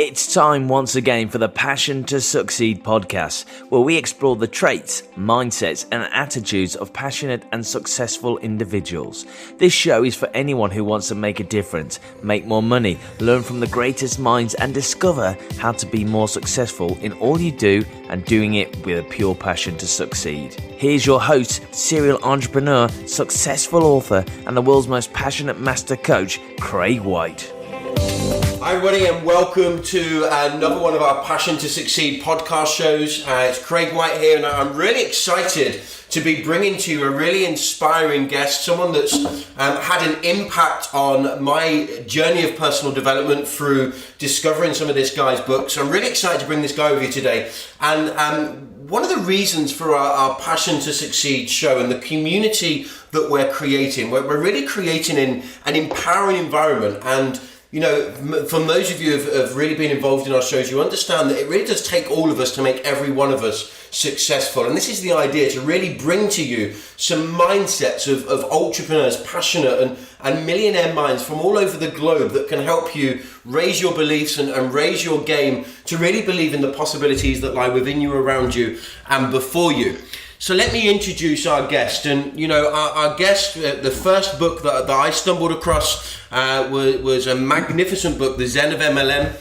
It's time once again for the Passion to Succeed podcast, where we explore the traits, mindsets, and attitudes of passionate and successful individuals. This show is for anyone who wants to make a difference, make more money, learn from the greatest minds, and discover how to be more successful in all you do and doing it with a pure passion to succeed. Here's your host, serial entrepreneur, successful author, and the world's most passionate master coach, Craig White. Hi everybody, and welcome to another one of our Passion to Succeed podcast shows. It's Craig White here, and I'm really excited to be bringing to you a really inspiring guest, someone that's had an impact on my journey of personal development through discovering some of this guy's books. I'm really excited to bring this guy over you today. And one of the reasons for our Passion to Succeed show and the community that we're creating, we're really creating an empowering environment. And you know, from those of you who have really been involved in our shows, you understand that it really does take all of us to make every one of us successful. And this is the idea, to really bring to you some mindsets of entrepreneurs, passionate and millionaire minds from all over the globe that can help you raise your beliefs and raise your game to really believe in the possibilities that lie within you, around you, and before you. So let me introduce our guest. And you know, our guest, the first book that I stumbled across was a magnificent book, The Zen of MLM.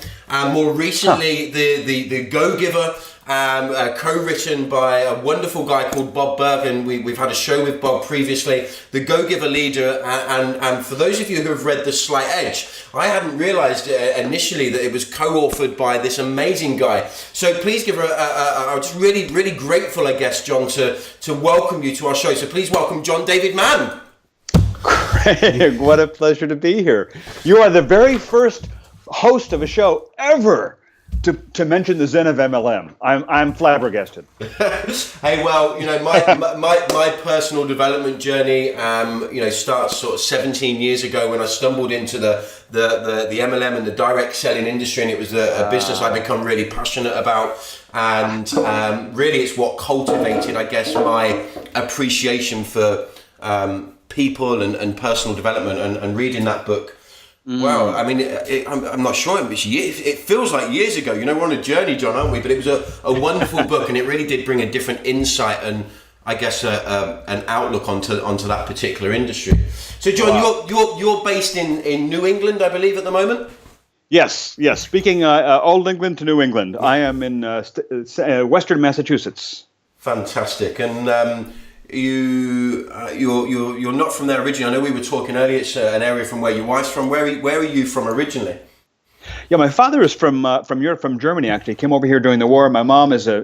More recently, the Go-Giver, co-written by a wonderful guy called Bob Bergen. We've had a show with Bob previously. The Go-Giver leader, and for those of you who have read The Slight Edge, I hadn't realized initially that it was co-authored by this amazing guy. So please give her I'm just really, really grateful, I guess, John, to welcome you to our show. So please welcome John David Mann. Craig, what a pleasure to be here. You are the very first host of a show ever to mention the Zen of MLM. I'm flabbergasted. Hey, well, you know, my personal development journey, starts sort of 17 years ago when I stumbled into the MLM and the direct selling industry, and it was a business I become really passionate about. And really, it's what cultivated, I guess, my appreciation for people and personal development, and reading that book. Wow, I mean, I'm not sure, it feels like years ago. You know, we're on a journey, John, aren't we? But it was a wonderful book, and it really did bring a different insight and, I guess, an outlook onto that particular industry. So, John, wow. You're based in New England, I believe, at the moment? Yes. Speaking Old England to New England, I am in Western Massachusetts. Fantastic, and you're not from there originally. I know we were talking earlier. It's an area from where your wife's from. Where are you from originally? Yeah, my father is from Europe, from Germany. Actually, came over here during the war. My mom is a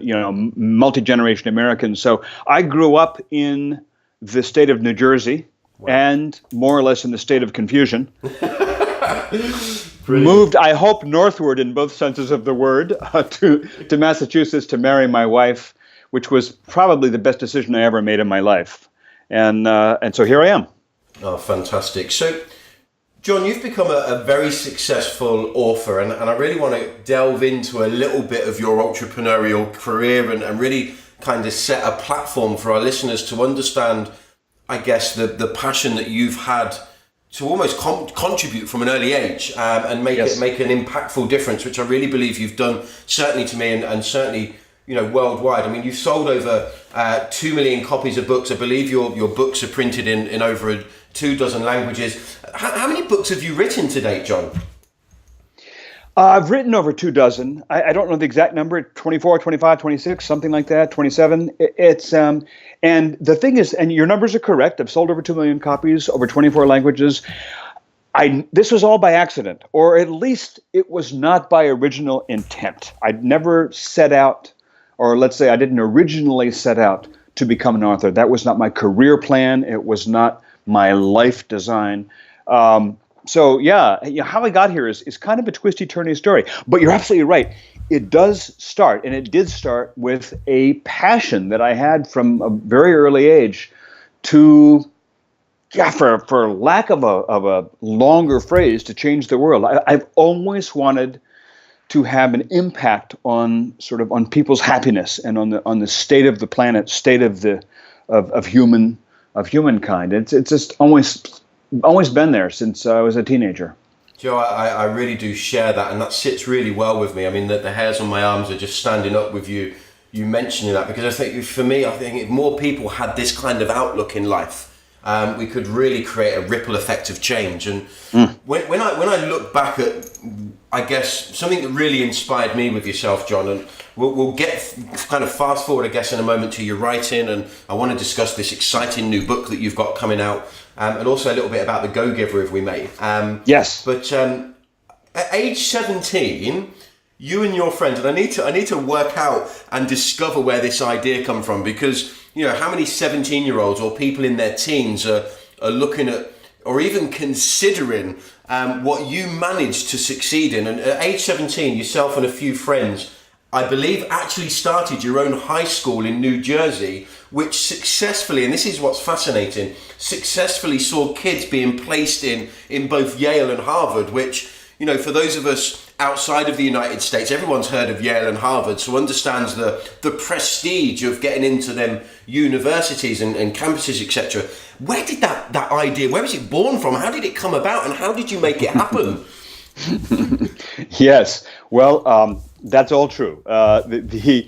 multi-generation American. So I grew up in the state of New Jersey, and more or less in the state of confusion. Moved, I hope, northward in both senses of the word, to Massachusetts to marry my wife, which was probably the best decision I ever made in my life. And so here I am. Oh, fantastic. So, John, you've become a very successful author, and I really want to delve into a little bit of your entrepreneurial career and really kind of set a platform for our listeners to understand, I guess, the passion that you've had to almost contribute from an early age and make an impactful difference, which I really believe you've done, certainly to me and certainly, you know, worldwide. I mean, you've sold over 2 million copies of books. I believe your books are printed in over 24 languages. How many books have you written to date, John? I've written over 24. I don't know the exact number, 24, 25, 26, something like that, 27. It's and the thing is, and your numbers are correct, I've sold over 2 million copies, over 24 languages. This was all by accident, or at least it was not by original intent. I'd never set out, or let's say I didn't originally set out to become an author. That was not my career plan. It was not my life design. So how I got here is kind of a twisty, turny story. But you're absolutely right. It does start, and it did start with a passion that I had from a very early age to, for lack of a longer phrase, to change the world. I've always wanted to have an impact on people's happiness and on the state of the planet, state of humankind. It's just always been there since I was a teenager. Joe, I really do share that, and that sits really well with me. I mean, the hairs on my arms are just standing up with you mentioning that, because I think for me, I think if more people had this kind of outlook in life, we could really create a ripple effect of change. And when I look back at, I guess, something that really inspired me with yourself, John, and we'll get kind of fast forward, I guess, in a moment to your writing, and I want to discuss this exciting new book that you've got coming out, and also a little bit about the Go-Giver, if we may. Yes. But at age 17, you and your friends, and I need to work out and discover where this idea come from, because how many 17-year-olds or people in their teens are looking at or even considering what you managed to succeed in. And at age 17, yourself and a few friends, I believe, actually started your own high school in New Jersey, which successfully, and this is what's fascinating, successfully saw kids being placed in both Yale and Harvard, which, for those of us outside of the United States, everyone's heard of Yale and Harvard, so understands the prestige of getting into them universities and campuses, etc. Where did that idea, where was it born from? How did it come about, and how did you make it happen? Yes, well, that's all true. The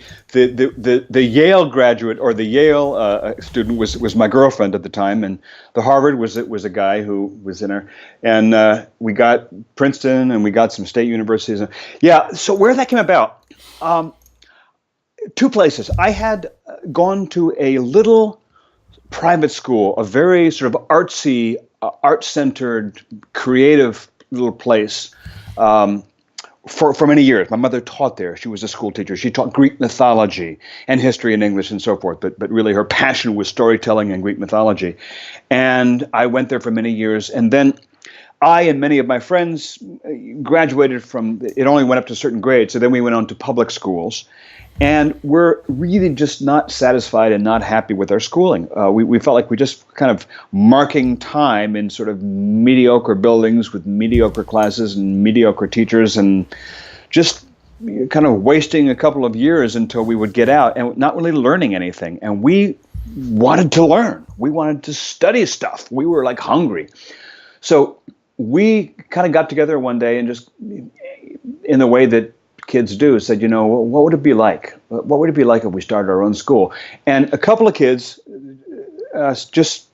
Yale graduate, or the Yale student, was my girlfriend at the time, and the Harvard was a guy who was in her, and we got Princeton, and we got some state universities. Yeah, so where that came about, two places. I had gone to a little private school, a very sort of artsy, art-centered, creative little place. For many years. My mother taught there. She was a school teacher. She taught Greek mythology and history and English and so forth, but really her passion was storytelling and Greek mythology. And I went there for many years. And then I and many of my friends graduated from, it only went up to a certain grade, so then we went on to public schools. And we're really just not satisfied and not happy with our schooling. We felt like we just kind of marking time in sort of mediocre buildings with mediocre classes and mediocre teachers, and just kind of wasting a couple of years until we would get out and not really learning anything. And we wanted to learn. We wanted to study stuff. We were like hungry. So we kind of got together one day and just, in the way that kids do, said, what would it be like? What would it be like if we started our own school? And a couple of kids just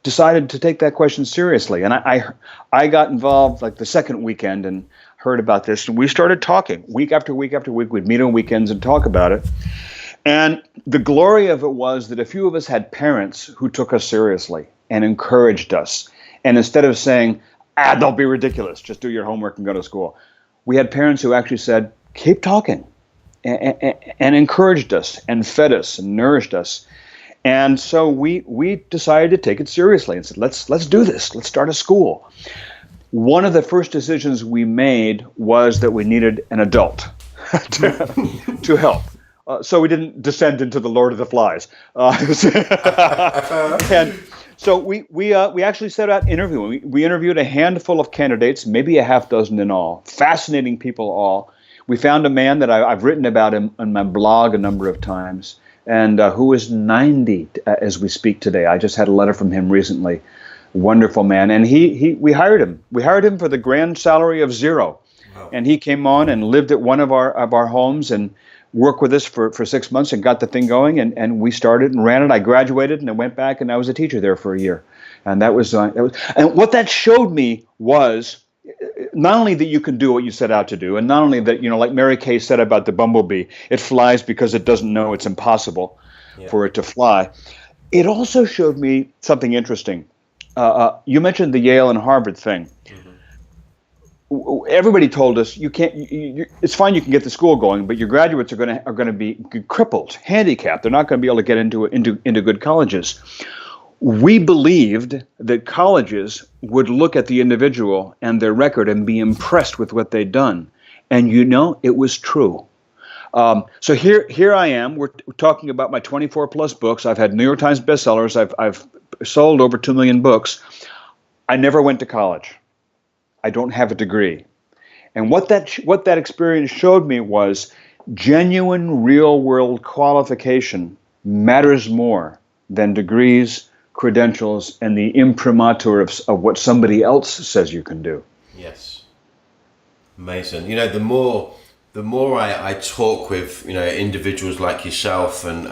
decided to take that question seriously. And I got involved like the second weekend and heard about this. And we started talking week after week after week. We'd meet on weekends and talk about it. And the glory of it was that a few of us had parents who took us seriously and encouraged us. And instead of saying, don't be ridiculous, just do your homework and go to school, we had parents who actually said, keep talking, and encouraged us and fed us and nourished us. And so we decided to take it seriously and said, let's do this. Let's start a school. One of the first decisions we made was that we needed an adult to help. So we didn't descend into the Lord of the Flies. And so we actually set out interviewing. We interviewed a handful of candidates, maybe a half dozen in all, fascinating people all. We found a man that I've written about him on my blog a number of times, and who is 90 as we speak today. I just had a letter from him recently. Wonderful man. And we hired him. We hired him for the grand salary of $0. Wow. And he came on and lived at one of our homes and worked with us for 6 months and got the thing going. And we started and ran it. I graduated and I went back and I was a teacher there for a year. And that was and what that showed me was not only that you can do what you set out to do, and not only that, like Mary Kay said about the bumblebee, it flies because it doesn't know it's impossible for it to fly. It also showed me something interesting. You mentioned the Yale and Harvard thing. Mm-hmm. Everybody told us you can't. It's fine, you can get the school going, but your graduates are going to be crippled, handicapped. They're not going to be able to get into good colleges. We believed that colleges would look at the individual and their record and be impressed with what they'd done. And it was true. So here I am. We're talking about my 24 plus books. I've had New York Times bestsellers. I've sold over 2 million books. I never went to college. I don't have a degree. And what that experience showed me was genuine real world qualification matters more than degrees, credentials, and the imprimatur of what somebody else says you can do. Yes. Amazing. You know, the more I talk with, you know, individuals like yourself and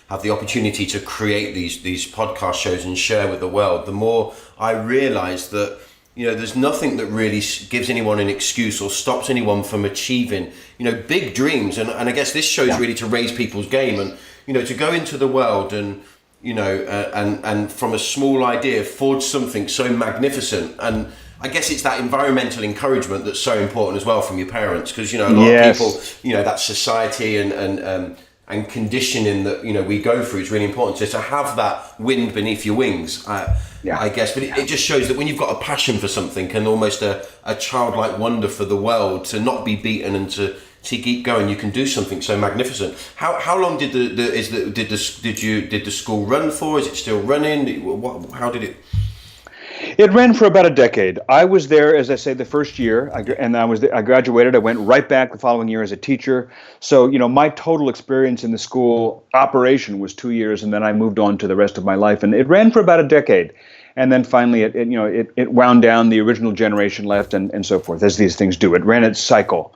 have the opportunity to create these podcast shows and share with the world, the more I realize that, you know, there's nothing that really gives anyone an excuse or stops anyone from achieving, you know, big dreams. And I guess this show is really to raise people's game and, you know, to go into the world and, you know, and from a small idea forge something so magnificent. And I guess it's that environmental encouragement that's so important as well from your parents, because, you know, a lot of people, you know, that society and conditioning that, you know, we go through is really important. So to have that wind beneath your wings, I guess, but it just shows that when you've got a passion for something and almost a childlike wonder for the world, to not be beaten and to keep going, you can do something so magnificent. How long did the school run for? Is it still running? How did it? It ran for about a decade. I was there, as I say, the first year, I graduated. I went right back the following year as a teacher. So, you know, my total experience in the school operation was 2 years, and then I moved on to the rest of my life. And it ran for about a decade. And then finally, it wound down. The original generation left, and so forth, as these things do. It ran its cycle.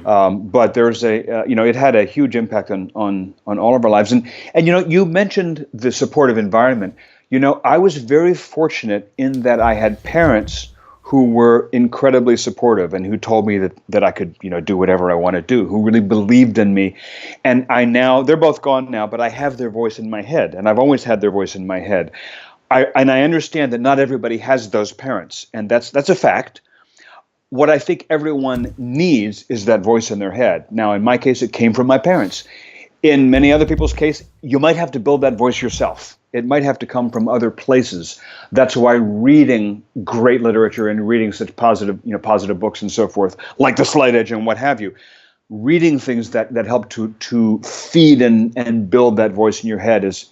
But there's it had a huge impact on all of our lives. And you know, you mentioned the supportive environment. You know, I was very fortunate in that I had parents who were incredibly supportive and who told me that I could, you know, do whatever I want to do, who really believed in me. And they're both gone now, but I have their voice in my head, and I've always had their voice in my head. I understand that not everybody has those parents, and that's a fact. What I think everyone needs is that voice in their head. Now, in my case, it came from my parents. In many other people's case, you might have to build that voice yourself. It might have to come from other places. That's why reading great literature and reading such positive books and so forth, like The Slight Edge and what have you, reading things that help to feed and build that voice in your head is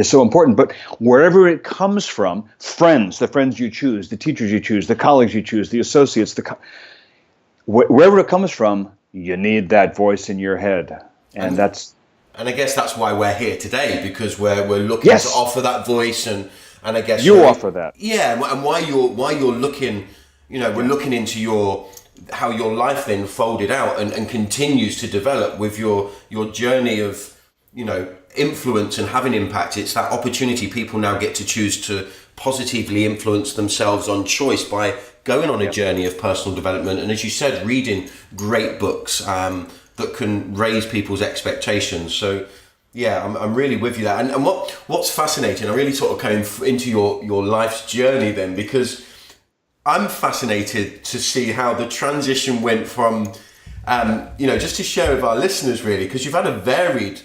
so important. But wherever it comes from, the friends you choose, the teachers you choose, the colleagues you choose, the associates, wherever it comes from, you need that voice in your head, and I guess that's why we're here today, because we're looking to offer that voice, and I guess you offer that. Yeah, and why you're looking, you know, we're looking into how your life then folded out and continues to develop with your journey of, you know, influence and having impact. It's that opportunity people now get to choose to positively influence themselves on choice by going on a journey of personal development. And as you said, reading great books that can raise people's expectations. So yeah, I'm really with you there. And what's fascinating, I really sort of came into your life's journey then, because I'm fascinated to see how the transition went from, you know, just to share with our listeners really, because you've had a varied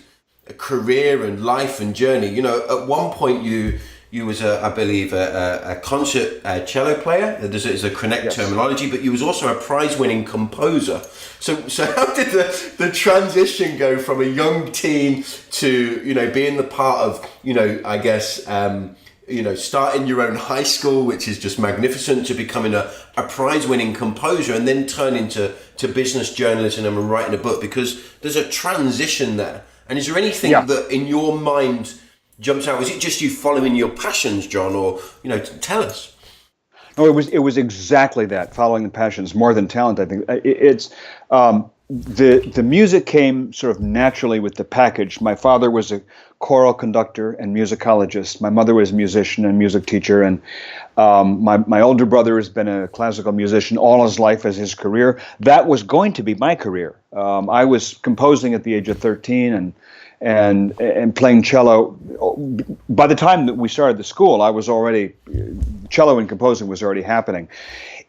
career and life and journey. You know, at one point you was I believe a concert cello player. There's a correct terminology, but you was also a prize-winning composer. So how did the transition go from a young teen to, you know, being the part of, you know, I guess, you know, starting your own high school, which is just magnificent, to becoming a prize-winning composer, and then turning to business journalism and writing a book? Because there's a transition there. And is there anything that in your mind jumps out? Was it just you following your passions, John, or, you know, tell us? No, it was exactly that, following the passions, more than talent, I think. It's the music came sort of naturally with the package. My father was a choral conductor and musicologist. My mother was a musician and music teacher, and my older brother has been a classical musician all his life as his career. That was going to be my career. I was composing at the age of 13 and playing cello. By the time that we started the school, I was already, cello and composing was already happening.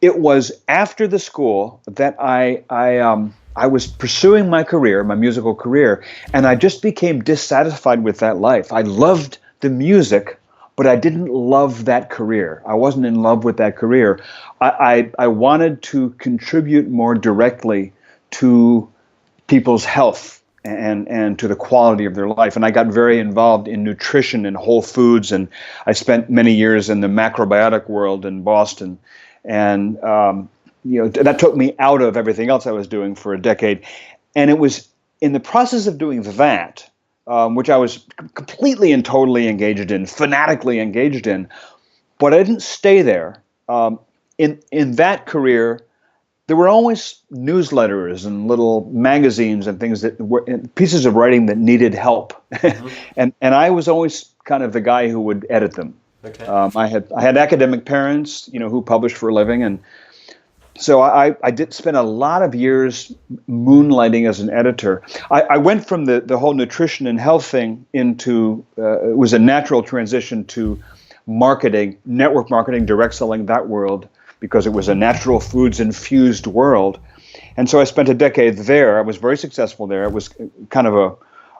It was after the school that I was pursuing my career, my musical career, and I just became dissatisfied with that life. I loved the music, but I didn't love that career. I wasn't in love with that career. I wanted to contribute more directly to people's health and to the quality of their life. And I got very involved in nutrition and whole foods, and I spent many years in the macrobiotic world in Boston. And you know, that took me out of everything else I was doing for a decade. And it was in the process of doing that, which I was completely and totally engaged in, fanatically engaged in, but I didn't stay there. In that career, there were always newsletters and little magazines and things that were pieces of writing that needed help, and I was always kind of the guy who would edit them. Okay. I had academic parents, who published for a living, and so I did spend a lot of years moonlighting as an editor. I went from the whole nutrition and health thing into it was a natural transition to marketing, network marketing, direct selling, that world, because it was a natural foods infused world. And so I spent a decade there. I was very successful there. It was kind of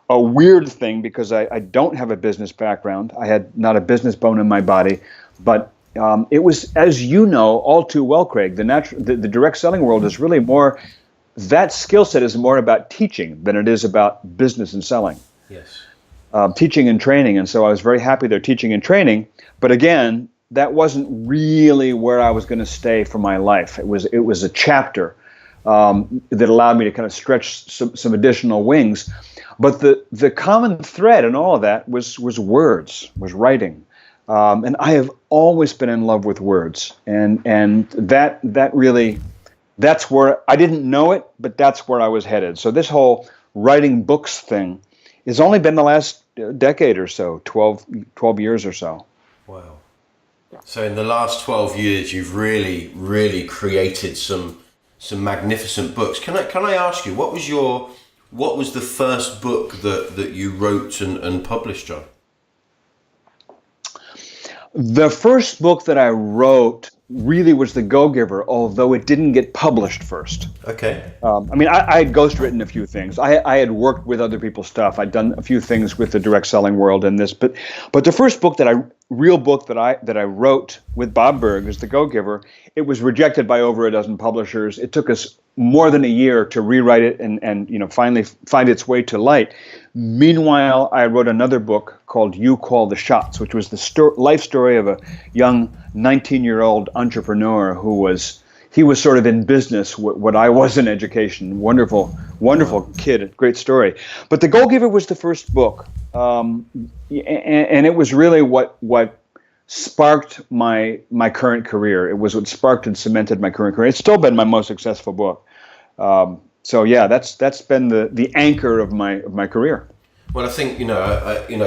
a weird thing because I don't have a business background. I had not a business bone in my body, but it was, as you know all too well, Craig, the direct selling world is really more, that skill set is more about teaching than it is about business and selling. Yes. Teaching and training. And so I was very happy there teaching and training. But again, that wasn't really where I was going to stay for my life. It was a chapter that allowed me to kind of stretch some additional wings. But the common thread in all of that was words, was writing. And I have always been in love with words. And that really, that's where, I didn't know it, but that's where I was headed. So this whole writing books thing has only been the last decade or so, 12 years or so. Wow. So in the last 12 years, you've really, really created some magnificent books. Can I ask you, what was the first book that you wrote and published, John? The first book that I wrote really was The Go-Giver, although it didn't get published first. Okay. I had ghostwritten a few things. I had worked with other people's stuff. I'd done a few things with the direct selling world and this, but the first book real book that I wrote with Bob Berg is The Go-Giver. It was rejected by over a dozen publishers. It took us more than a year to rewrite it and finally find its way to light. Meanwhile, I wrote another book called You Call the Shots, which was the life story of a young 19-year-old entrepreneur who was sort of in business what I was in education. Wonderful kid, great story. But The Go-Giver was the first book, and it was really what sparked my current career. It was what sparked and cemented my current career. It's still been my most successful book. So yeah, that's been the anchor of my career. Well, I think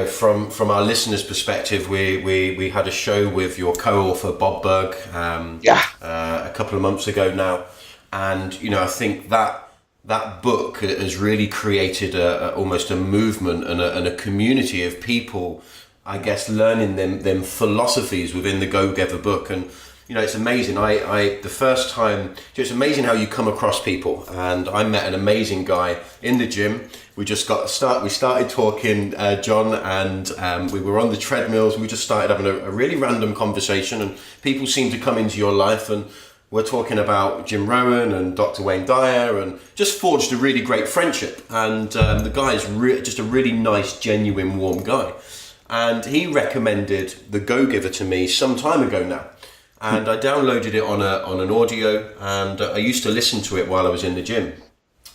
from our listeners' perspective, we had a show with your co-author Bob Berg a couple of months ago now, and I think that book has really created almost a movement and a community of people, I guess, learning them philosophies within the Go-Giver book. And it's amazing. The first time, it's amazing how you come across people. And I met an amazing guy in the gym. We just we started talking, John, and we were on the treadmills. We just started having a really random conversation, and people seem to come into your life, and we're talking about Jim Rohn and Dr. Wayne Dyer, and just forged a really great friendship. And the guy is just a really nice, genuine, warm guy. And he recommended The Go-Giver to me some time ago now. And I downloaded it on an audio, and I used to listen to it while I was in the gym.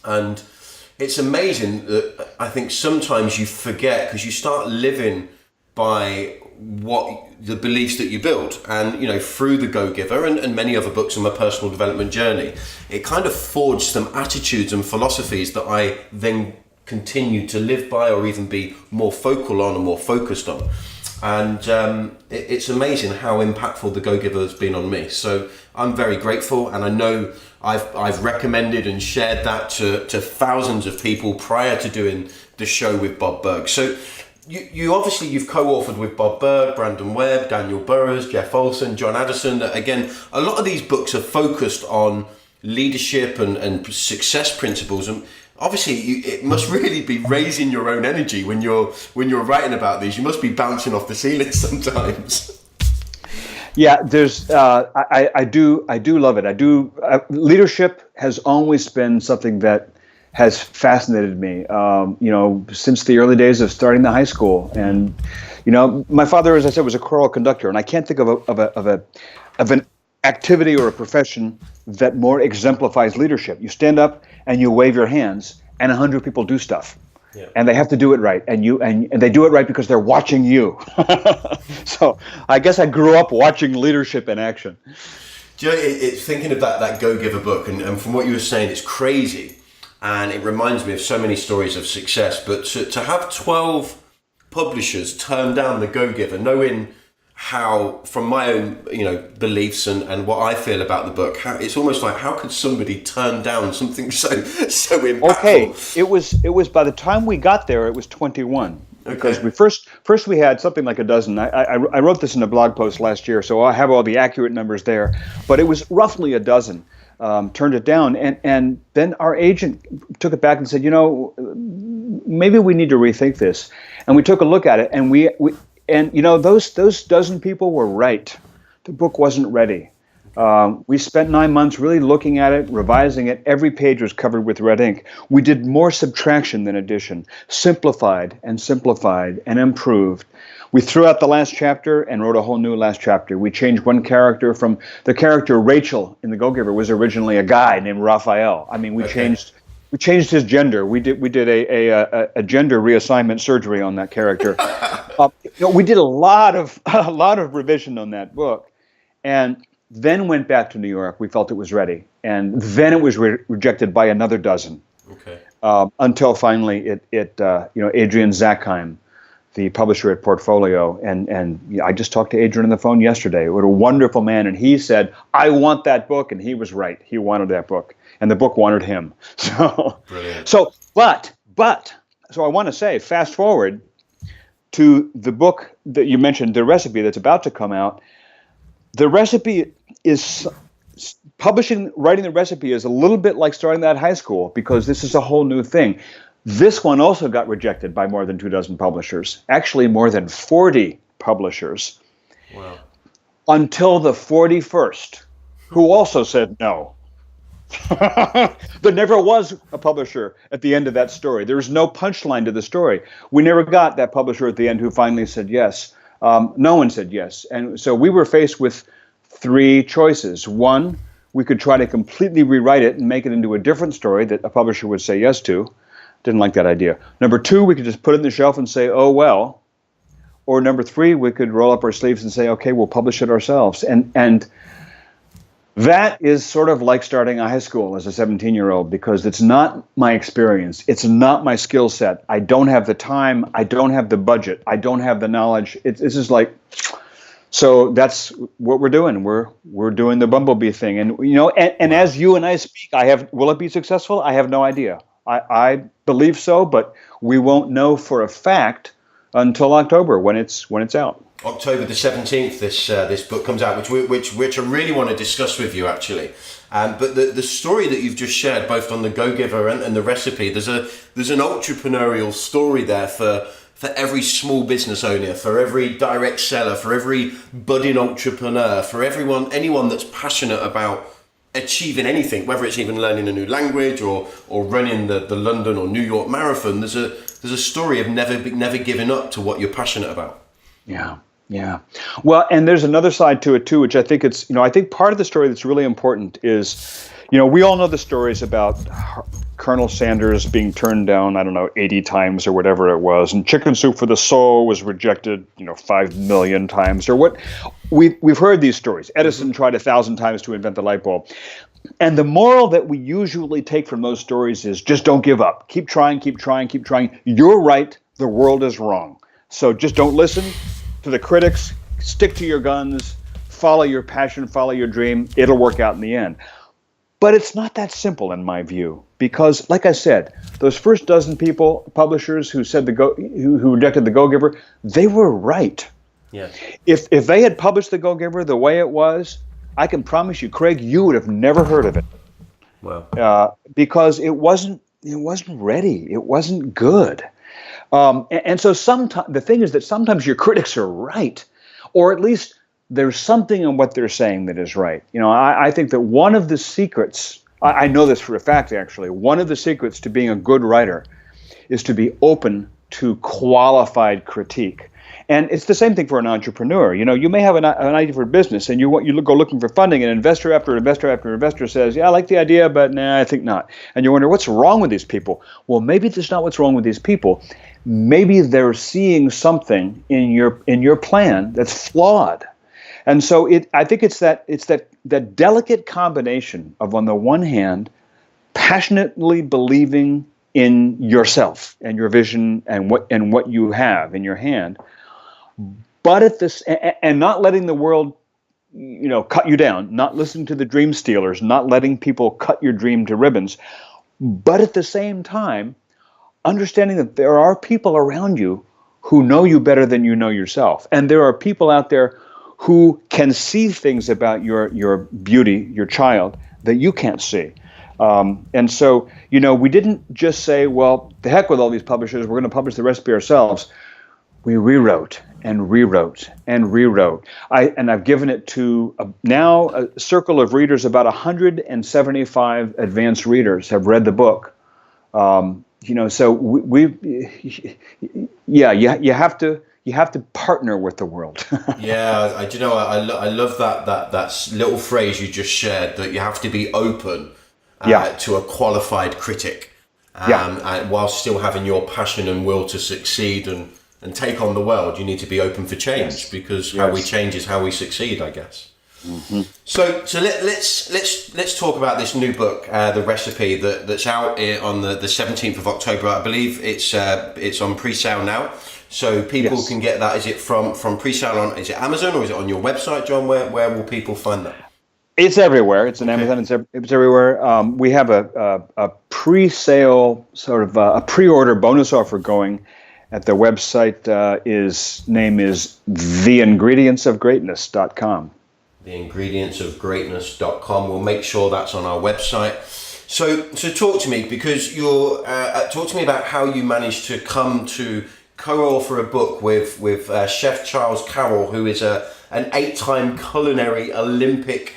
And it's amazing that I think sometimes you forget, because you start living by what the beliefs that you build. And through The Go-Giver and many other books on my personal development journey, it kind of forged some attitudes and philosophies that I then continue to live by, or even be more focal on and more focused on. And it's amazing how impactful The Go-Giver has been on me. So I'm very grateful, and I know I've recommended and shared that to thousands of people prior to doing the show with Bob Berg. So you obviously, you've co-authored with Bob Berg, Brandon Webb, Daniel Burrows, Jeff Olson, John Addison. Again, a lot of these books are focused on leadership and success principles, and obviously it must really be raising your own energy when you're writing about these. You must be bouncing off the ceiling sometimes. Yeah, there's I do love it. Leadership has always been something that has fascinated me. Since the early days of starting the high school, and my father, as I said, was a choral conductor, and I can't think of an activity or a profession that more exemplifies leadership. You stand up and you wave your hands, and 100 people do stuff. Yeah. And they have to do it right, and they do it right because they're watching you. So I guess I grew up watching leadership in action. Do you know, it's thinking of that Go Giver book, and from what you were saying, it's crazy, and it reminds me of so many stories of success. But to have 12 publishers turn down the Go Giver, knowing how, from my own beliefs and what I feel about the book, it's almost like, how could somebody turn down something so impactful? Okay, it was by the time we got there, it was 21. Because we first we had something like a dozen. I wrote this in a blog post last year, so I have all the accurate numbers there. But it was roughly a dozen. Turned it down, and then our agent took it back and said, maybe we need to rethink this. And we took a look at it, and those dozen people were right. The book wasn't ready. We spent 9 months really looking at it, revising it. Every page was covered with red ink. We did more subtraction than addition, simplified and improved. We threw out the last chapter and wrote a whole new last chapter. We changed one character from the character Rachel in The Go-Giver was originally a guy named Raphael. I mean, we changed his gender. We did a gender reassignment surgery on that character. We did a lot of revision on that book, and then went back to New York. We felt it was ready, and then it was rejected by another dozen. Okay. Until finally, Adrian Zackheim, the publisher at Portfolio, and I just talked to Adrian on the phone yesterday. What a wonderful man, and he said, "I want that book," and he was right. He wanted that book, and the book wanted him. Brilliant. But I want to say, fast forward to the book that you mentioned, The Recipe, that's about to come out. The Recipe is writing the recipe is a little bit like starting that high school, because this is a whole new thing. This one also got rejected by more than 24 publishers, actually more than 40 publishers. Wow. Until the 41st, who also said no. There never was a publisher at the end of that story. There was no punchline to the story. We never got that publisher at the end who finally said yes. No one said yes. And so we were faced with 3 choices. One, we could try to completely rewrite it and make it into a different story that a publisher would say yes to. Didn't like that idea. Number 2, we could just put it on the shelf and say, oh, well. Or number 3, we could roll up our sleeves and say, okay, we'll publish it ourselves. And that is sort of like starting a high school as a 17-year-old, because it's not my experience. It's not my skill set. I don't have the time. I don't have the budget. I don't have the knowledge. This is like, so that's what we're doing. We're doing the bumblebee thing. And as you and I speak, will it be successful? I have no idea. I believe so, but we won't know for a fact until October when it's out. October the 17th, this book comes out, which I really want to discuss with you, actually. But the story that you've just shared, both on the Go-Giver and the Recipe, there's an entrepreneurial story there for every small business owner, for every direct seller, for every budding entrepreneur, for anyone that's passionate about achieving anything, whether it's even learning a new language or running the London or New York marathon. There's a story of never giving up to what you're passionate about. Yeah. Well, and there's another side to it too, which I think I think part of the story that's really important is, we all know the stories about Colonel Sanders being turned down, 80 times or whatever it was, and Chicken Soup for the Soul was rejected, 5 million times, or what. We've heard these stories. Edison tried 1,000 times to invent the light bulb. And the moral that we usually take from those stories is just don't give up. Keep trying, keep trying, keep trying. You're right. The world is wrong. So just don't listen to the critics. Stick to your guns. Follow your passion. Follow your dream. It'll work out in the end. But it's not that simple in my view, because, like I said, those first dozen publishers who said who rejected the Go-Giver, they were right. Yeah. If they had published the Go-Giver the way it was, I can promise you, Craig, you would have never heard of it. Wow. Because it wasn't ready. It wasn't good. And so the thing is that sometimes your critics are right, or at least there's something in what they're saying that is right. I think that one of the secrets, I know this for a fact actually, one of the secrets to being a good writer is to be open to qualified critique. And it's the same thing for an entrepreneur. You may have an idea for a business, and you go looking for funding, and investor after investor after investor says, yeah, I like the idea, but nah, I think not. And you wonder, what's wrong with these people? Well, maybe that's not what's wrong with these people. Maybe they're seeing something in your plan that's flawed. And so I think it's that delicate combination of, on the one hand, passionately believing in yourself and your vision and what you have in your hand, but at this, and not letting the world, cut you down, not listening to the dream stealers, not letting people cut your dream to ribbons, but at the same time, understanding that there are people around you who know you better than you know yourself. And there are people out there who can see things about your beauty, your child, that you can't see. And so, we didn't just say, well, the heck with all these publishers, we're going to publish the recipe ourselves. We rewrote and rewrote and rewrote. I've given it to now a circle of readers. About 175 advanced readers have read the book. So you have to partner with the world. Yeah, I love that little phrase you just shared, that you have to be open to a qualified critic, and while still having your passion and will to succeed and take on the world. You need to be open for change, because how we change is how we succeed, I guess. Mm-hmm. So let's talk about this new book, The Recipe, that's out on the 17th of October. I believe it's on pre-sale now, so people can get that. Is it from pre-sale on? Is it Amazon, or is it on your website, John? Where will people find that? It's everywhere. It's on Amazon. It's everywhere. We have a pre-sale sort of a pre-order bonus offer going. At the website, name is theingredientsofgreatness.com. Theingredientsofgreatness.com. We'll make sure that's on our website. So talk to me, because talk to me about how you managed to come to co-author a book with Chef Charles Carroll, who is an 8-time culinary Olympian.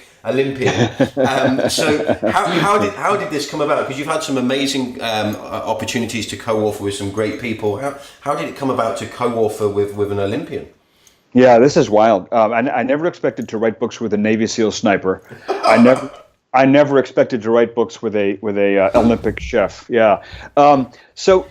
So how did this come about? Because you've had some amazing opportunities to co-author with some great people. How did it come about to co-author with an Olympian? Yeah, this is wild. I never expected to write books with a Navy SEAL sniper. I never expected to write books with a Olympic chef. Yeah. So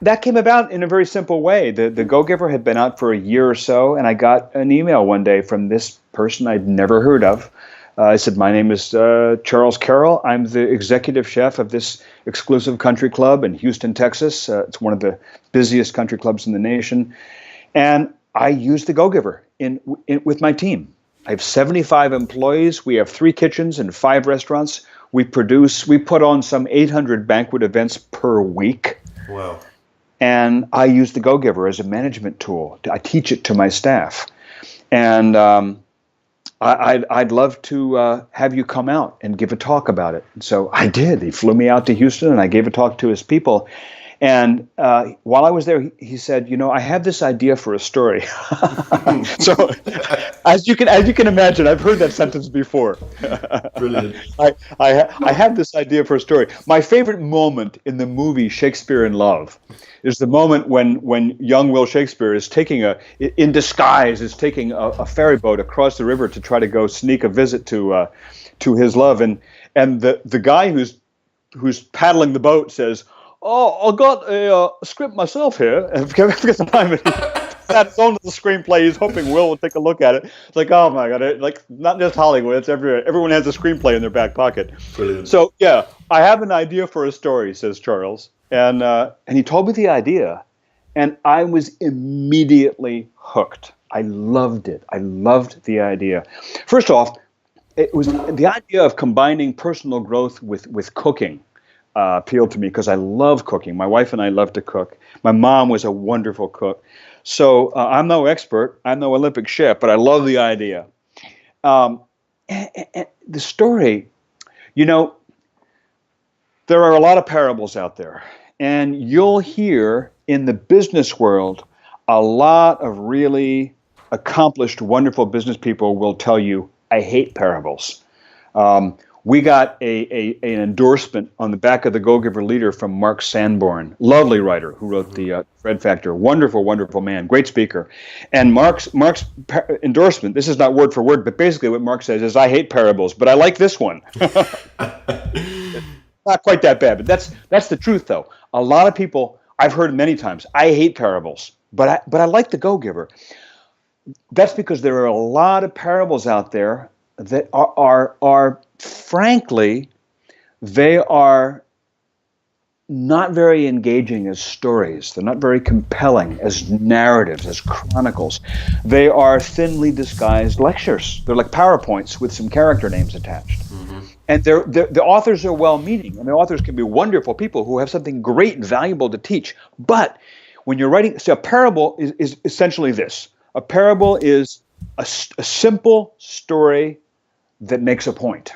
that came about in a very simple way. The Go-Giver had been out for a year or so, and I got an email one day from this person I'd never heard of. I said, my name is Charles Carroll. I'm the executive chef of this exclusive country club in Houston, Texas. It's one of the busiest country clubs in the nation. And I use the Go-Giver with my team. I have 75 employees. We have 3 kitchens and 5 restaurants. We put on some 800 banquet events per week. Wow. And I use the Go-Giver as a management tool. I teach it to my staff. And I'd love to have you come out and give a talk about it. And so I did. He flew me out to Houston, and I gave a talk to his people. And while I was there, he said, I have this idea for a story. So as you can imagine, I've heard that sentence before. Brilliant. I have this idea for a story. My favorite moment in the movie Shakespeare in Love is the moment when young Will Shakespeare is taking a ferry boat across the river to try to go sneak a visit to his love, and the guy who's paddling the boat says, "Oh, I got a script myself here." And forget the time. That's on the screenplay. He's hoping Will will take a look at it. It's like, oh my God, not just Hollywood. It's everywhere. Everyone has a screenplay in their back pocket. Brilliant. So yeah, I have an idea for a story, says Charles, and he told me the idea, and I was immediately hooked. I loved it. I loved the idea. First off, it was the idea of combining personal growth with cooking. Appealed to me because I love cooking. My wife and I love to cook. My mom was a wonderful cook. So I'm no expert. I'm no Olympic chef, but I love the idea. And the story, there are a lot of parables out there. And you'll hear in the business world, a lot of really accomplished, wonderful business people will tell you, I hate parables. We got an endorsement on the back of the Go-Giver Leader from Mark Sanborn, lovely writer who wrote the Fred Factor. Wonderful, wonderful man, great speaker. And Mark's endorsement, this is not word for word, but basically what Mark says is, I hate parables, but I like this one. Not quite that bad, but that's the truth, though. A lot of people, I've heard many times, I hate parables, but I like the Go-Giver. That's because there are a lot of parables out there that are frankly, they are not very engaging as stories. They're not very compelling as narratives, as chronicles. They are thinly disguised lectures. They're like PowerPoints with some character names attached. And the authors are well-meaning, and the authors can be wonderful people who have something great and valuable to teach. But when you're writing, so a parable is essentially this. A parable is a simple story that makes a point,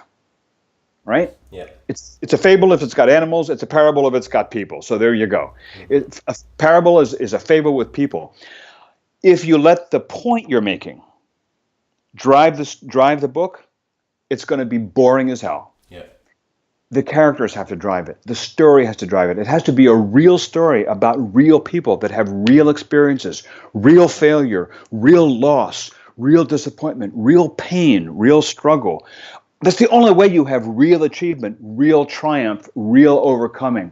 right? Yeah. It's a fable if it's got animals. It's a parable if it's got people. So there you go. A parable is a fable with people. If you let the point you're making drive the book, it's going to be boring as hell. Yeah. The characters have to drive it. The story has to drive it. It has to be a real story about real people that have real experiences, real failure, real loss, real disappointment, real pain, real struggle. That's the only way you have real achievement, real triumph, real overcoming.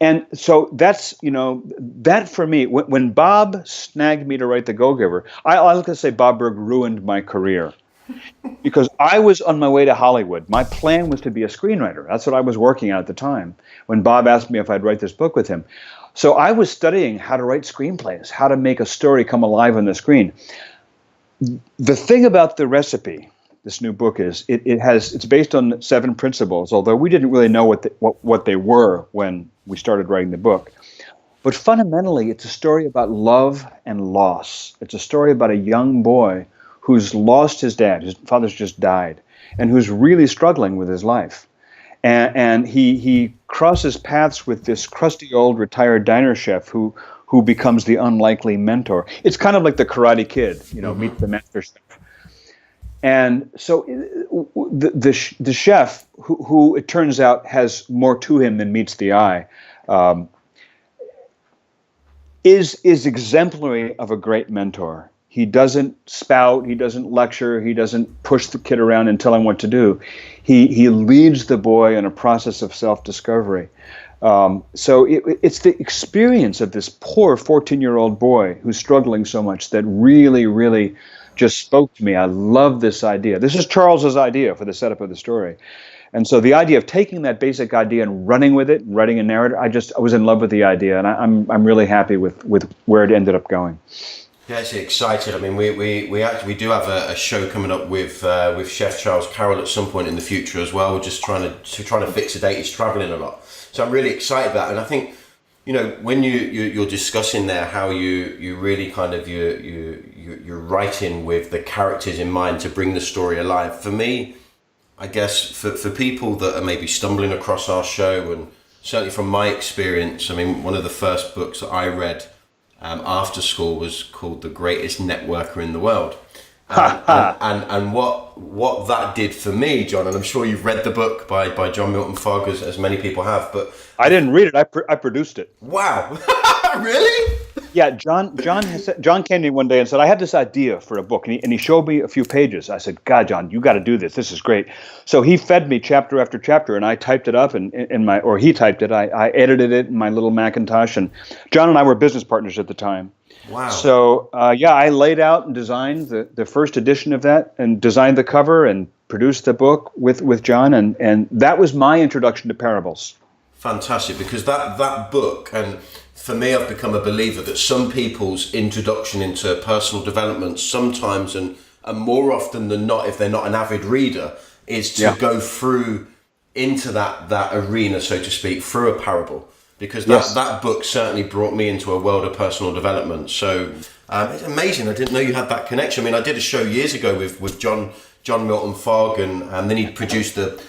And so that's, that for me, when Bob snagged me to write The Go-Giver, I was going to say Bob Berg ruined my career. Because I was on my way to Hollywood. My plan was to be a screenwriter. That's what I was working at the time when Bob asked me if I'd write this book with him. So I was studying how to write screenplays, how to make a story come alive on the screen. The thing about The Recipe, this new book, is it's based on 7 principles, although we didn't really know what they were when we started writing the book. But fundamentally, it's a story about love and loss. It's a story about a young boy who's lost his dad. His father's just died, and who's really struggling with his life. And he crosses paths with this crusty old retired diner chef who becomes the unlikely mentor. It's kind of like the Karate Kid, meet the master chef. And so the chef, who it turns out has more to him than meets the eye, is exemplary of a great mentor. He doesn't spout, he doesn't lecture, he doesn't push the kid around and tell him what to do. He leads the boy in a process of self-discovery. So it's the experience of this poor 14-year-old boy who's struggling so much that really, really just spoke to me. I love this idea. This is Charles's idea for the setup of the story. And so the idea of taking that basic idea and running with it, writing a narrative, I was in love with the idea, and I'm really happy with where it ended up going. Yeah, actually excited. I mean, we do have a show coming up with Chef Charles Carroll at some point in the future as well. We're just trying to fix a date. He's traveling a lot, so I'm really excited about it. And I think, when you're discussing there how you really kind of you're writing with the characters in mind to bring the story alive. For me, I guess for people that are maybe stumbling across our show, and certainly from my experience, I mean, one of the first books that I read after school was called The Greatest Networker in the World. And what that did for me, John, and I'm sure you've read the book by John Milton Fogg, as many people have, but I didn't read it. I produced it. Wow. Really? Yeah, John came to me one day and said, I had this idea for a book, and he showed me a few pages. I said, God, John, you got to do this. This is great. So he fed me chapter after chapter, and I typed it up he typed it. I edited it in my little Macintosh, and John and I were business partners at the time. Wow. So I laid out and designed the first edition of that, and designed the cover and produced the book with John, and that was my introduction to parables. Fantastic, because that book, and for me, I've become a believer that some people's introduction into personal development sometimes, and more often than not, if they're not an avid reader, is to go through into that arena, so to speak, through a parable. Because that book certainly brought me into a world of personal development. So it's amazing. I didn't know you had that connection. I mean, I did a show years ago with John Milton Fogg, and then he produced the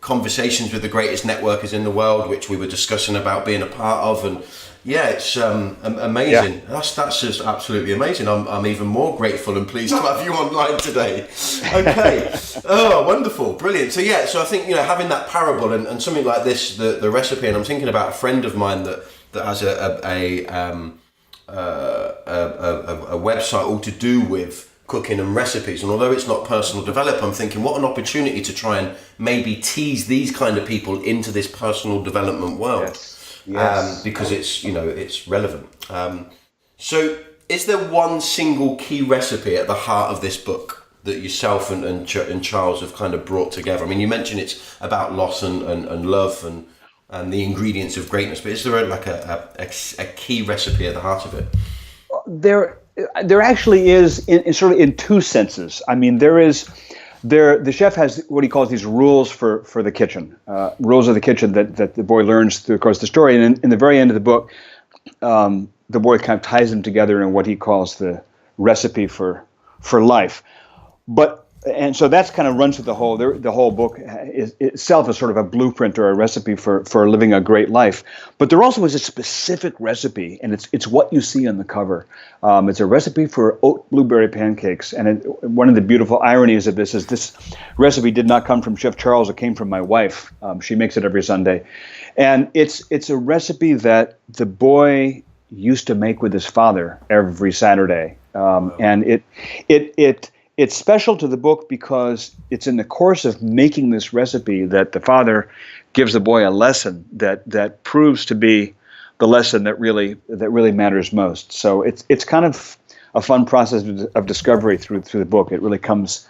Conversations with the Greatest Networkers in the World, which we were discussing about being a part of. And yeah, it's amazing. Yeah. That's just absolutely amazing. I'm even more grateful and pleased to have you online today. Okay. Oh, wonderful. Brilliant. So yeah, so I think, having that parable and something like this, the recipe, and I'm thinking about a friend of mine that has a website all to do with cooking and recipes, and although it's not personal development, I'm thinking what an opportunity to try and maybe tease these kind of people into this personal development world. Yes. Because it's relevant. So is there one single key recipe at the heart of this book that yourself and Charles have kind of brought together? I mean, you mentioned it's about loss and love and the ingredients of greatness, but is there a key recipe at the heart of it? There actually is, in two senses. I mean, the chef has what he calls these rules for the kitchen, rules of the kitchen that the boy learns through the course of the story. And in the very end of the book, the boy kind of ties them together in what he calls the recipe for life. And so that's kind of runs through the whole book itself is sort of a blueprint or a recipe for living a great life. But there also is a specific recipe, and it's what you see on the cover. It's a recipe for oat blueberry pancakes. And one of the beautiful ironies of this is this recipe did not come from Chef Charles. It came from my wife. She makes it every Sunday. And it's a recipe that the boy used to make with his father every Saturday. And it's special to the book because it's in the course of making this recipe that the father gives the boy a lesson that proves to be the lesson that really matters most. So it's kind of a fun process of discovery through the book. It really comes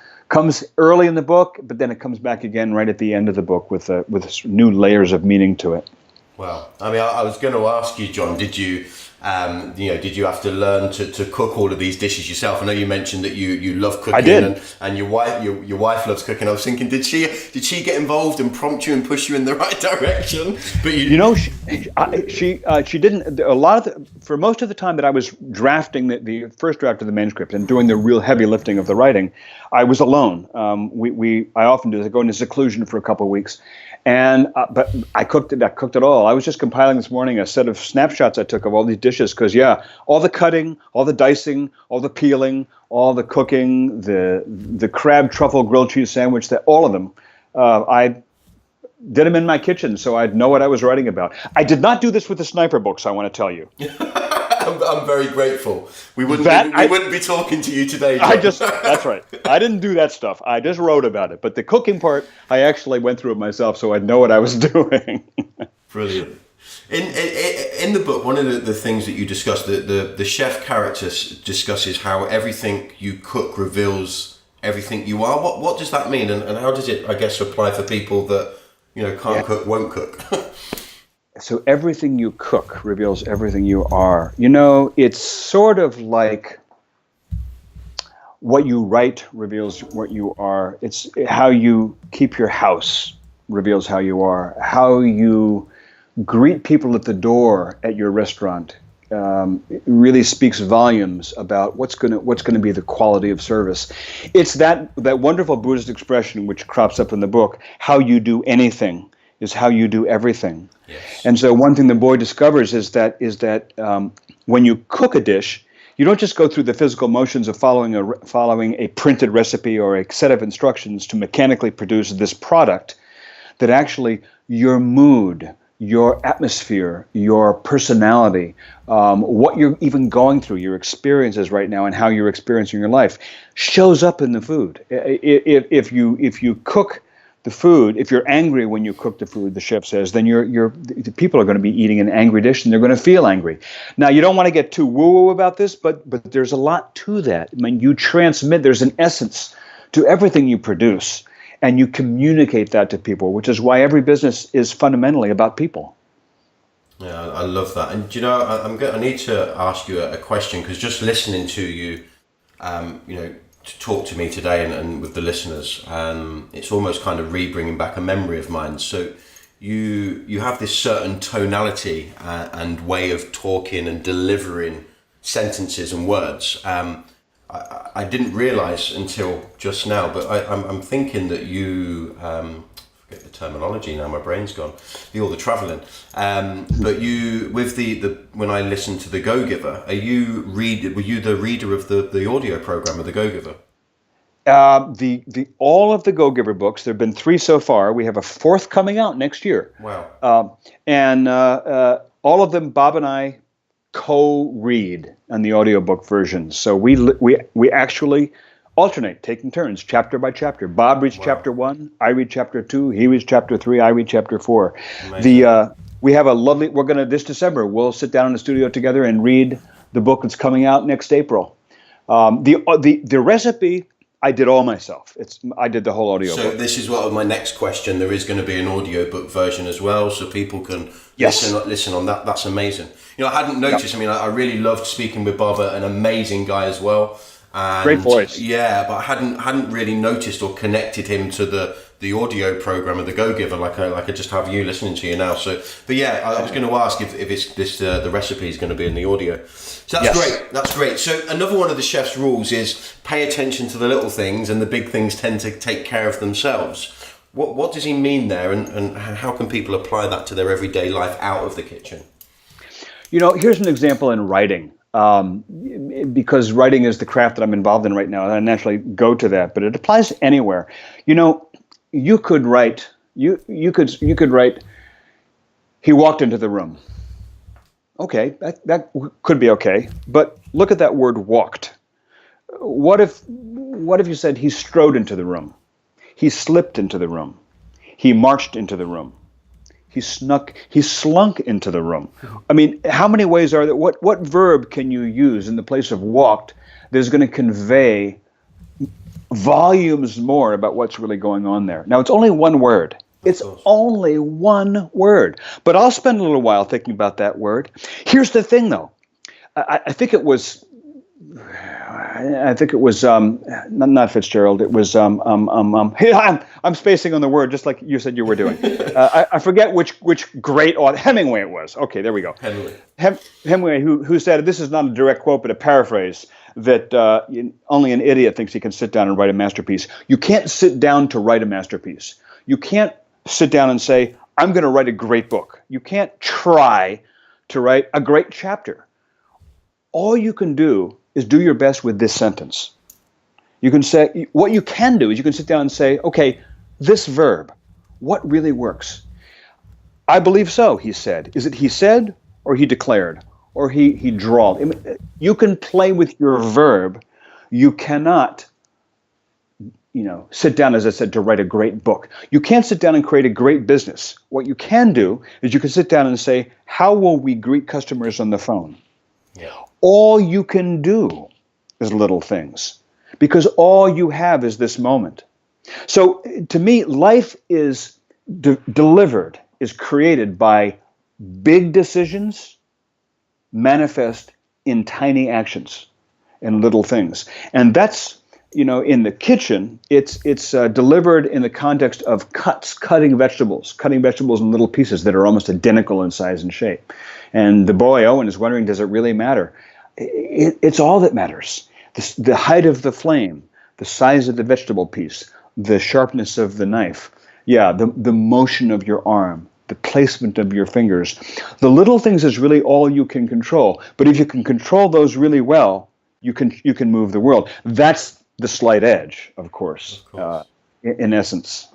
early in the book, but then it comes back again right at the end of the book with new layers of meaning to it. Wow. I mean, I was going to ask you, John, did you have to learn to cook all of these dishes yourself? I know you mentioned that you love cooking. I did. And your wife loves cooking. I was thinking, did she get involved and prompt you and push you in the right direction? But she didn't. For most of the time that I was drafting the first draft of the manuscript and doing the real heavy lifting of the writing, I was alone. I often do. I go into seclusion for a couple of weeks. But I cooked it all. I was just compiling this morning a set of snapshots I took of all these dishes because, all the cutting, all the dicing, all the peeling, all the cooking, the crab truffle grilled cheese sandwich, all of them, I did them in my kitchen so I'd know what I was writing about. I did not do this with the sniper books, I want to tell you. I'm very grateful. We wouldn't be talking to you today, John. That's right. I didn't do that stuff. I just wrote about it. But the cooking part, I actually went through it myself, so I'd know what I was doing. Brilliant. In the book, one of the things that you discuss, the chef character discusses how everything you cook reveals everything you are. What does that mean, and how does it, I guess, apply for people that can't cook, won't cook? So everything you cook reveals everything you are. It's sort of like what you write reveals what you are. It's how you keep your house reveals how you are. How you greet people at the door at your restaurant it really speaks volumes about what's going to be the quality of service. It's that wonderful Buddhist expression which crops up in the book: how you do anything is how you do everything. Yes. And so one thing the boy discovers is that when you cook a dish, you don't just go through the physical motions of following a printed recipe or a set of instructions to mechanically produce this product, that actually your mood, your atmosphere, your personality, what you're even going through, your experiences right now and how you're experiencing your life shows up in the food. If you cook the food, if you're angry when you cook the food, the chef says, then the people are going to be eating an angry dish and they're going to feel angry. Now, you don't want to get too woo-woo about this, but there's a lot to that. I mean, you transmit, there's an essence to everything you produce, and you communicate that to people, which is why every business is fundamentally about people. Yeah, I love that. And I need to ask you a question, because just listening to you, to talk to me today and with the listeners, it's almost kind of bringing back a memory of mine. So you have this certain tonality and way of talking and delivering sentences and words. I didn't realize until just now, but I'm thinking that you, forget the terminology now, my brain's gone, all the traveling. But you, with when I listened to The Go-Giver, were you the reader of the audio program of The Go-Giver? All of the Go-Giver books, there have been 3 so far. We have a 4th coming out next year. Wow. And all of them, Bob and I co-read on the audiobook versions. So we actually alternate, taking turns, chapter by chapter. Bob reads chapter 1, I read chapter 2, he reads chapter 3, I read chapter 4. Amazing. We have a lovely, this December, we'll sit down in the studio together and read the book that's coming out next April. The recipe I did all myself. I did the whole audio So book. this is what my next question. There is going to be an audiobook version as well, so people can listen on that. That's amazing. I hadn't noticed. Yep. I mean, I really loved speaking with Bob, an amazing guy as well. And, great voice. Yeah, but I hadn't really noticed or connected him to the audio program of the Go Giver like I just have you listening to you now. So, but yeah, I was going to ask if it's the recipe is going to be in the audio. So that's great. That's great. So another one of the chef's rules is pay attention to the little things, and the big things tend to take care of themselves. What does he mean there, and how can people apply that to their everyday life out of the kitchen? Here's an example in writing. Because writing is the craft that I'm involved in right now, and I naturally go to that, but it applies anywhere. You could write. You could write. He walked into the room. Okay, that could be okay, but look at that word "walked." What if you said he strode into the room, he slipped into the room, he marched into the room, he slunk into the room? I mean, how many ways are there? What verb can you use in the place of walked that is going to convey volumes more about what's really going on there? Now, it's only one word. It's only one word. But I'll spend a little while thinking about that word. Here's the thing, though. I think it was not Fitzgerald. It was I'm spacing on the word, just like you said you were doing. I forget which great author. Hemingway it was. Okay, there we go. Hemingway, who said, this is not a direct quote, but a paraphrase, that only an idiot thinks he can sit down and write a masterpiece. You can't sit down to write a masterpiece. You can't sit down and say, I'm going to write a great book. You can't try to write a great chapter. All you can do is do your best with this sentence. You can say, what you can do is you can sit down and say, okay, this verb, what really works? I believe so, he said. Is it he said, or he declared, or he drawled? I mean, you can play with your verb. You cannot sit down, as I said, to write a great book. You can't sit down and create a great business. What you can do is you can sit down and say, how will we greet customers on the phone? Yeah. All you can do is little things, because all you have is this moment. So to me, life is delivered, is created by big decisions manifest in tiny actions and little things. And that's, in the kitchen, it's delivered in the context of cutting vegetables in little pieces that are almost identical in size and shape. And the boy, Owen, is wondering, does it really matter? It's all that matters. The height of the flame, the size of the vegetable piece, the sharpness of the knife, the motion of your arm, the placement of your fingers. The little things is really all you can control. But if you can control those really well, you can move the world. That's the slight edge, of course. In essence.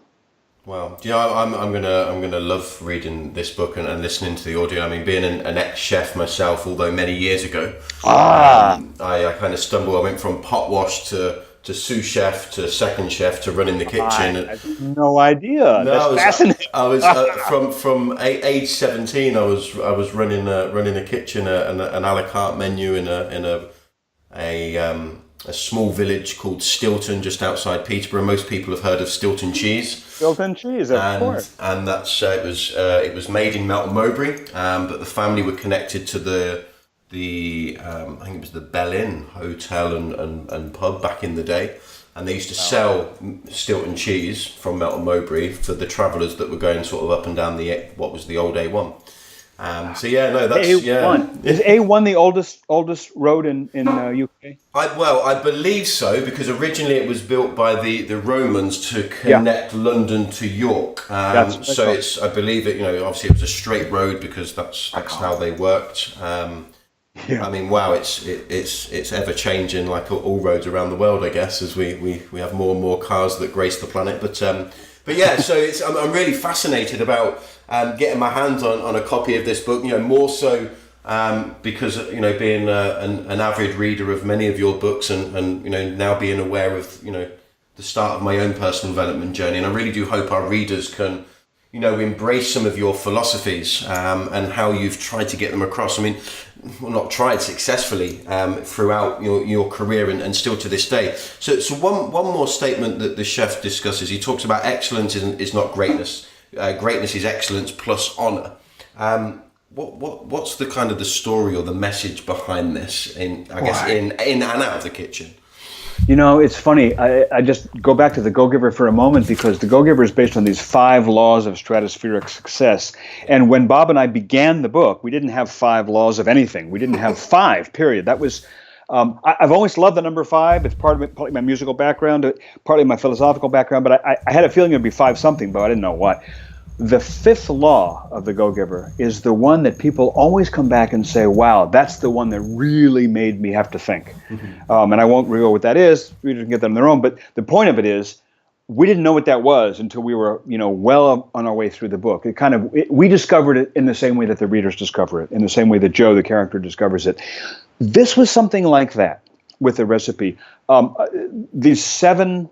Wow, I'm gonna love reading this book and listening to the audio. I mean, being an ex-chef myself, although many years ago, I kind of stumbled. I went from pot wash to sous chef to second chef to running the kitchen. I had no idea. That's fascinating. I was from age 17. I was running a kitchen, an a la carte menu in a small village called Stilton, just outside Peterborough. Most people have heard of Stilton cheese. Stilton cheese, of course. And that's it was made in Melton Mowbray, but the family were connected to the I think it was the Bell Inn Hotel and pub back in the day, and they used to sell Stilton cheese from Melton Mowbray for the travellers that were going sort of up and down what was the old A1. That's A1. Is A1 the oldest road in UK? I believe so, because originally it was built by the Romans to connect London to York. I believe it. Obviously it was a straight road because that's how they worked. I mean, wow, it's ever changing, like all roads around the world, I guess, as we have more and more cars that grace the planet. But yeah, so I'm really fascinated about getting my hands on a copy of this book. More so because being an avid reader of many of your books and now being aware of the start of my own personal development journey, and I really do hope our readers can embrace some of your philosophies and how you've tried to get them across. I mean, well, not tried successfully throughout your career and still to this day. So one more statement that the chef discusses. He talks about excellence is not greatness. Greatness is excellence plus honor. What's the kind of the story or the message behind this in and out of the kitchen? You know, it's funny. I just go back to the Go-Giver for a moment, because the Go-Giver is based on these 5 laws of stratospheric success. And when Bob and I began the book, we didn't have 5 laws of anything. We didn't have 5, period. That was, I've always loved the number 5. It's partly my musical background, partly my philosophical background, but I had a feeling it would be 5 something, but I didn't know what. The 5th law of the Go-Giver is the one that people always come back and say, wow, that's the one that really made me have to think. And I won't reveal what that is. Readers can get that on their own. But the point of it is, we didn't know what that was until we were, well on our way through the book. We discovered it in the same way that the readers discover it, in the same way that Joe, the character, discovers it. This was something like that with the recipe. These 7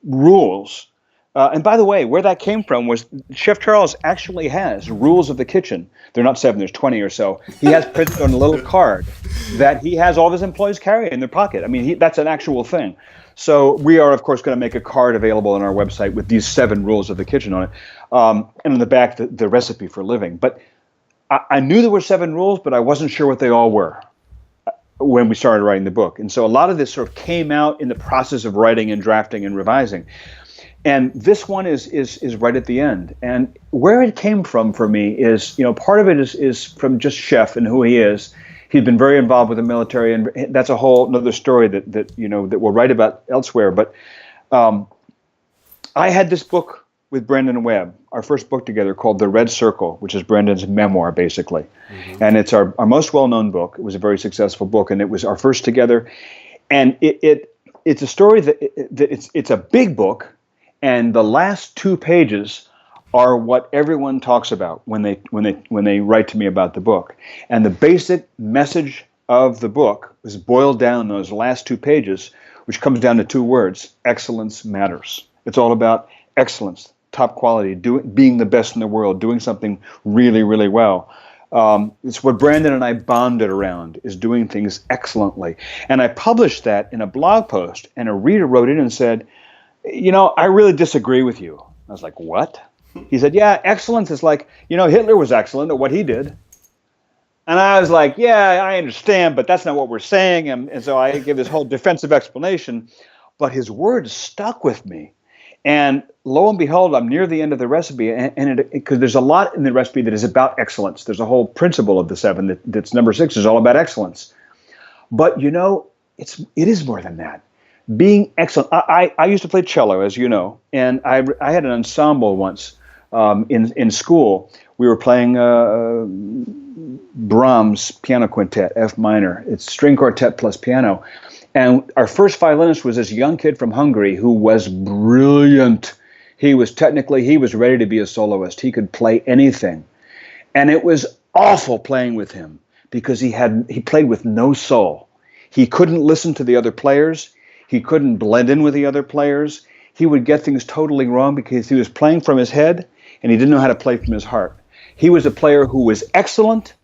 rules. And by the way, where that came from was Chef Charles actually has rules of the kitchen. They're not 7, there's 20 or so. He has printed on a little card that he has all of his employees carry in their pocket. I mean, that's an actual thing. So we are, of course, going to make a card available on our website with these 7 rules of the kitchen on it. And in the back, the recipe for living. But I knew there were 7 rules, but I wasn't sure what they all were when we started writing the book. And so a lot of this sort of came out in the process of writing and drafting and revising. And this one is right at the end. And where it came from for me is, part of it is from just Chef and who he is. He'd been very involved with the military, and that's a whole another story that we'll write about elsewhere. But I had this book with Brandon Webb, our first book together, called The Red Circle, which is Brandon's memoir, basically. Mm-hmm. And it's our most well-known book. It was a very successful book, and it was our first together. And it's a story that it's a big book. And the last 2 pages are what everyone talks about when they write to me about the book. And the basic message of the book is boiled down in those last 2 pages, which comes down to 2 words: excellence matters. It's all about excellence, top quality, being the best in the world, doing something really, really well. It's what Brandon and I bonded around, is doing things excellently. And I published that in a blog post, and a reader wrote in and said, I really disagree with you. I was like, what? He said, yeah, excellence is like, Hitler was excellent at what he did. And I was like, yeah, I understand, but that's not what we're saying. And so I give this whole defensive explanation, but his words stuck with me. And lo and behold, I'm near the end of the recipe, and because there's a lot in the recipe that is about excellence. There's a whole principle of the 7 that's number 6 is all about excellence. But it is more than that. Being excellent. I used to play cello, as you know, and I had an ensemble once in school. We were playing Brahms piano quintet, F minor. It's string quartet plus piano. And our first violinist was this young kid from Hungary who was brilliant. He was ready to be a soloist. He could play anything. And it was awful playing with him because he played with no soul. He couldn't listen to the other players. He couldn't blend in with the other players. He would get things totally wrong because he was playing from his head and he didn't know how to play from his heart. He was a player who was excellent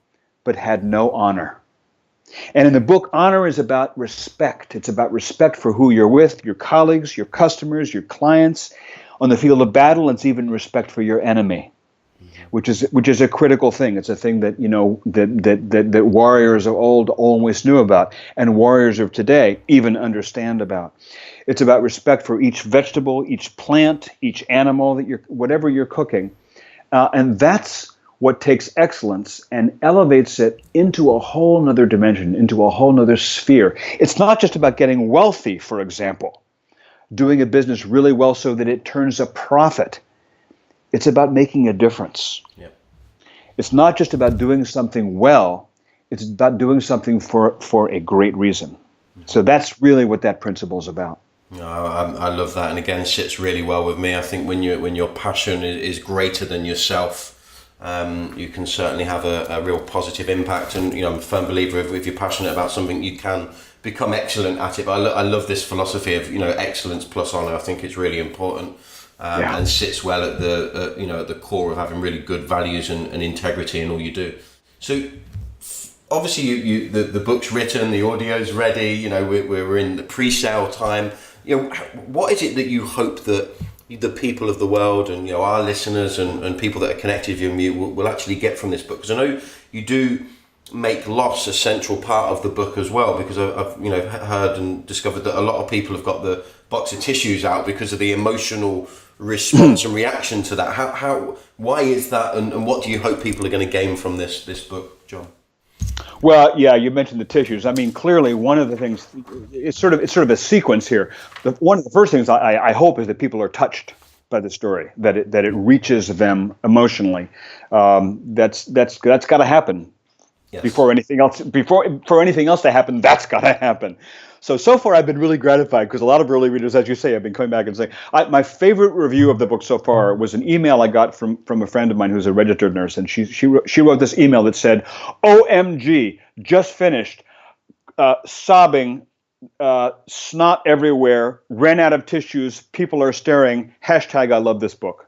but had no honor. And in the book, honor is about respect. It's about respect for who you're with, your colleagues, your customers, your clients. On the field of battle, it's even respect for your enemy, which is a critical thing. It's a thing that that warriors of old always knew about, and warriors of today even understand about. It's about respect for each vegetable, each plant, each animal whatever you're cooking, and that's what takes excellence and elevates it into a whole nother dimension, into a whole nother sphere. It's not just about getting wealthy, for example, doing a business really well so that it turns a profit. It's about making a difference. Yep. It's not just about doing something well. It's about doing something for a great reason. So that's really what that principle is about. I love that, and again, sits really well with me. I think when your passion is greater than yourself, you can certainly have a real positive impact. And I'm a firm believer if you're passionate about something, you can become excellent at it. But I love this philosophy of excellence plus honor. I think it's really important. And sits well at the at the core of having really good values and integrity in all you do. So obviously the book's written, the audio's ready, you know, we're in the pre-sale time. You know, what is it that you hope that the people of the world and, you know, our listeners and people that are connected with you will actually get from this book? Because I know you do make loss a central part of the book as well, because I've you know, heard and discovered that a lot of people have got the box of tissues out because of the emotional response and reaction to that. Why is that, and what do you hope people are going to gain from this book, John? Well, yeah, you mentioned the tissues. I mean, clearly, one of the things, it's sort of a sequence here. One of the first things I hope is that people are touched by the story, that it reaches them emotionally. That's got to happen. Yes. For anything else to happen, that's got to happen. So far, I've been really gratified, because a lot of early readers, as you say, have been coming back and saying, my favorite review of the book so far was an email I got from a friend of mine who's a registered nurse, and she wrote this email that said, "OMG, just finished, sobbing, snot everywhere, ran out of tissues, people are staring, hashtag I love this book."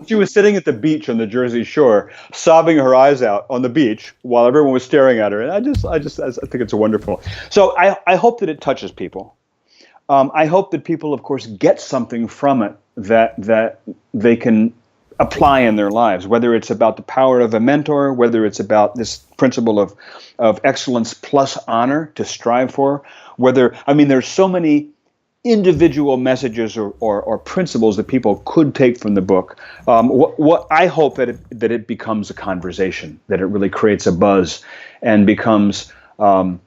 She was sitting at the beach on the Jersey Shore, sobbing her eyes out on the beach while everyone was staring at her. And I think it's wonderful. So I hope that it touches people. I hope that people, of course, get something from it that they can apply in their lives, whether it's about the power of a mentor, whether it's about this principle of excellence plus honor to strive for, there's so many individual messages or principles that people could take from the book. What I hope that it becomes a conversation, that it really creates a buzz and becomes a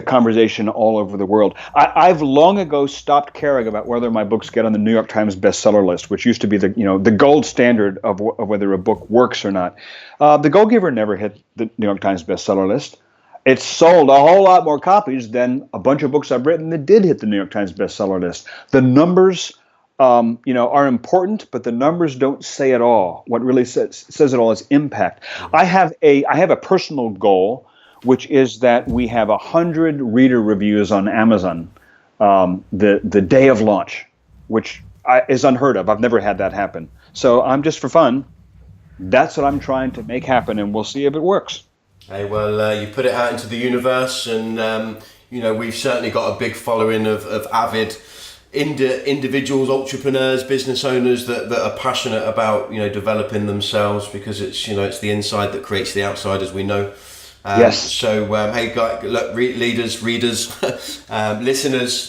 conversation all over the world. I've long ago stopped caring about whether my books get on the New York Times bestseller list, which used to be the gold standard of whether a book works or not. The Go Giver never hit the New York Times bestseller list. It's sold a whole lot more copies than a bunch of books I've written that did hit the New York Times bestseller list. The numbers, are important, but the numbers don't say it all. What really says it all is impact. I have a personal goal, which is that we have 100 reader reviews on Amazon the day of launch, which is unheard of. I've never had that happen. So I'm just for fun. That's what I'm trying to make happen, and we'll see if it works. Hey, well, you put it out into the universe, and we've certainly got a big following of avid individuals, entrepreneurs, business owners that are passionate about developing themselves, because it's the inside that creates the outside, as we know. Yes. So hey, guys, look, readers, listeners,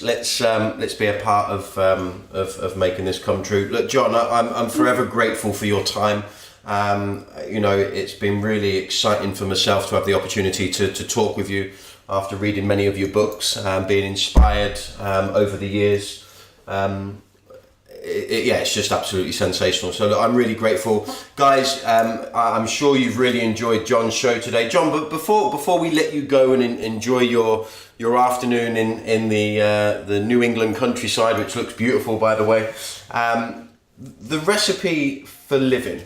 let's be a part of making this come true. Look, John, I'm forever grateful for your time. It's been really exciting for myself to have the opportunity to talk with you after reading many of your books, being inspired over the years. It's just absolutely sensational. So look, I'm really grateful, guys. I'm sure you've really enjoyed John's show today, John. But before we let you go and enjoy your afternoon in the New England countryside, which looks beautiful, by the way, the recipe for living.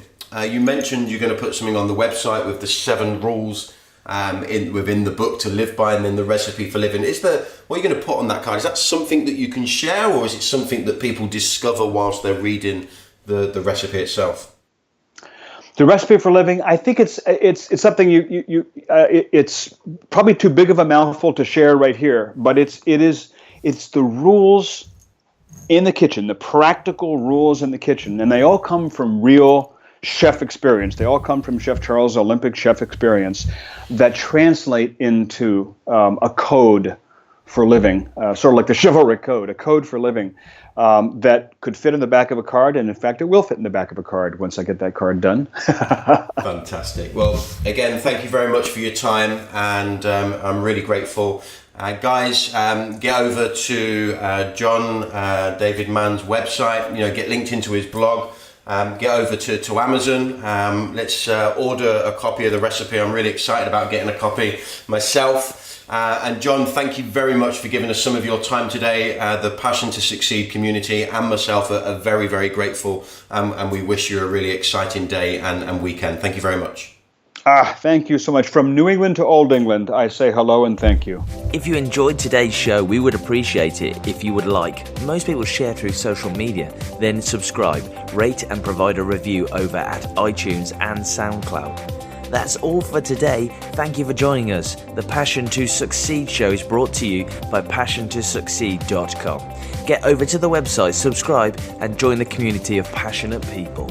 You mentioned you're going to put something on the website with the 7 rules within the book to live by, and then the recipe for living. What are you going to put on that card? Is that something that you can share, or is it something that people discover whilst they're reading the recipe itself? The recipe for living, I think it's something it's probably too big of a mouthful to share right here, but it's the rules in the kitchen, the practical rules in the kitchen, and they all come from real chef experience. They all come from Chef Charles' Olympic chef experience that translate into a code for living, sort of like the chivalric code, a code for living that could fit in the back of a card. And in fact, it will fit in the back of a card once I get that card done. Fantastic. Well, again, thank you very much for your time. And I'm really grateful. Guys, get over to John David Mann's website, get linked into his blog. Get over to Amazon. Let's order a copy of the recipe. I'm really excited about getting a copy myself. And John, thank you very much for giving us some of your time today. The Passion to Succeed community and myself are very, very grateful. And we wish you a really exciting day and weekend. Thank you very much. Thank you so much. From New England to Old England, I say hello and thank you. If you enjoyed today's show, we would appreciate it if you would most people share through social media, then subscribe, rate and provide a review over at iTunes and SoundCloud. That's all for today. Thank you for joining us. The Passion to Succeed show is brought to you by passiontosucceed.com. Get over to the website, subscribe, and join the community of passionate people.